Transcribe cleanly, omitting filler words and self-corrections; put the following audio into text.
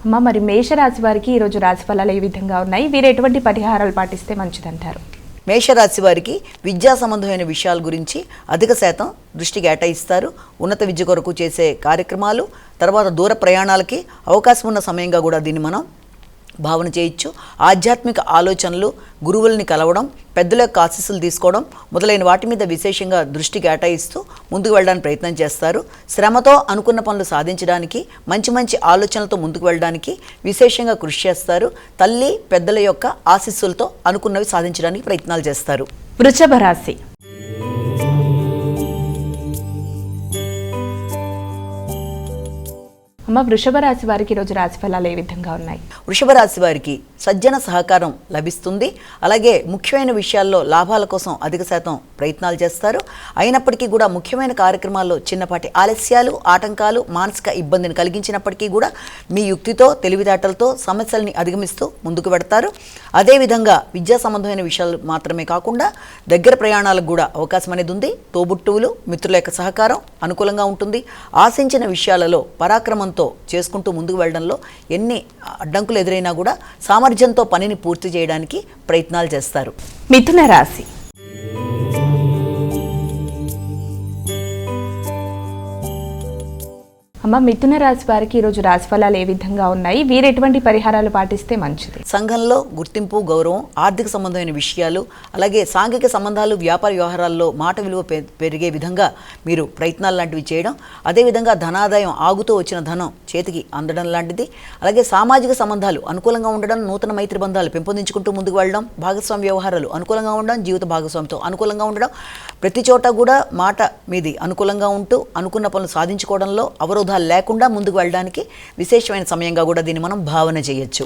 అమ్మ, మరి మేషరాశి వారికి ఈరోజు రాశి ఫలాలు ఏ విధంగా ఉన్నాయి? వీరు ఎటువంటి పరిహారాలు పాటిస్తే మంచిదంటారు? మేషరాశి వారికి విద్యా సంబంధమైన విషయాల గురించి అధిక శాతం దృష్టి కేటాయిస్తారు. ఉన్నత విద్య కొరకు చేసే కార్యక్రమాలు, తర్వాత దూర ప్రయాణాలకి అవకాశం ఉన్న సమయంగా కూడా దీన్ని మనం భావన చేయొచ్చు. ఆధ్యాత్మిక ఆలోచనలు, గురువుల్ని కలవడం, పెద్దల యొక్క ఆశీస్సులు తీసుకోవడం మొదలైన వాటి మీద విశేషంగా దృష్టి కేటాయిస్తూ ముందుకు వెళ్ళడానికి ప్రయత్నం చేస్తారు. శ్రమతో అనుకున్న పనులు సాధించడానికి, మంచి మంచి ఆలోచనలతో ముందుకు వెళ్ళడానికి విశేషంగా కృషి చేస్తారు. తల్లి, పెద్దల యొక్క ఆశీస్సులతో అనుకున్నవి సాధించడానికి ప్రయత్నాలు చేస్తారు. వృషభ రాశి. అమ్మ, వృషభ రాశి వారికి ఈరోజు రాశి ఫలాలు ఏ విధంగా ఉన్నాయి? వృషభ రాశి వారికి సజ్జన సహకారం లభిస్తుంది. అలాగే ముఖ్యమైన విషయాల్లో లాభాల కోసం అధిక శాతం ప్రయత్నాలు చేస్తారు. అయినప్పటికీ కూడా ముఖ్యమైన కార్యక్రమాల్లో చిన్నపాటి ఆలస్యాలు, ఆటంకాలు, మానసిక ఇబ్బందిని కలిగించినప్పటికీ కూడా మీ యుక్తితో, తెలివితేటలతో సమస్యల్ని అధిగమిస్తూ ముందుకు పెడతారు. అదేవిధంగా విద్యా సంబంధమైన విషయాలు మాత్రమే కాకుండా దగ్గర ప్రయాణాలకు కూడా అవకాశం అనేది ఉంది. తోబుట్టువులు, మిత్రుల యొక్క సహకారం అనుకూలంగా ఉంటుంది. ఆశించిన విషయాలలో పరాక్రమంతో చేసుకుంటూ ముందుకు వెళ్ళడంలో ఎన్ని అడ్డంకులు ఎదురైనా కూడా సామర్థ్యంతో పనిని పూర్తి చేయడానికి ప్రయత్నాలు చేస్తారు. మిథున రాశి. అమ్మ, మిథున రాశి వారికి ఈరోజు రాశి ఫలాలు ఏ విధంగా ఉన్నాయి? వీరు ఎటువంటి పరిహారాలు పాటిస్తే మంచిది? సంఘంలో గుర్తింపు, గౌరవం, ఆర్థిక సంబంధమైన విషయాలు, అలాగే సాంఘిక సంబంధాలు, వ్యాపార వ్యవహారాల్లో మాట విలువ పెరిగే విధంగా మీరు ప్రయత్నాలు లాంటివి చేయడం, అదేవిధంగా ధనాదాయం, ఆగుతూ వచ్చిన ధనం చేతికి అందడం లాంటిది, అలాగే సామాజిక సంబంధాలు అనుకూలంగా ఉండడం, నూతన మైత్రి బంధాలు పెంపొందించుకుంటూ ముందుకు వెళ్ళడం, భాగస్వామ్య వ్యవహారాలు అనుకూలంగా ఉండడం, జీవిత భాగస్వామితో అనుకూలంగా ఉండడం, ప్రతి చోట కూడా మాట మీది అనుకూలంగా ఉంటూ అనుకున్న పనులు సాధించుకోవడంలో అవరోధాలు లేకుండా ముందుకు వెళ్ళడానికి విశేషమైన సమయంగా కూడా దీన్ని మనం భావన చేయొచ్చు.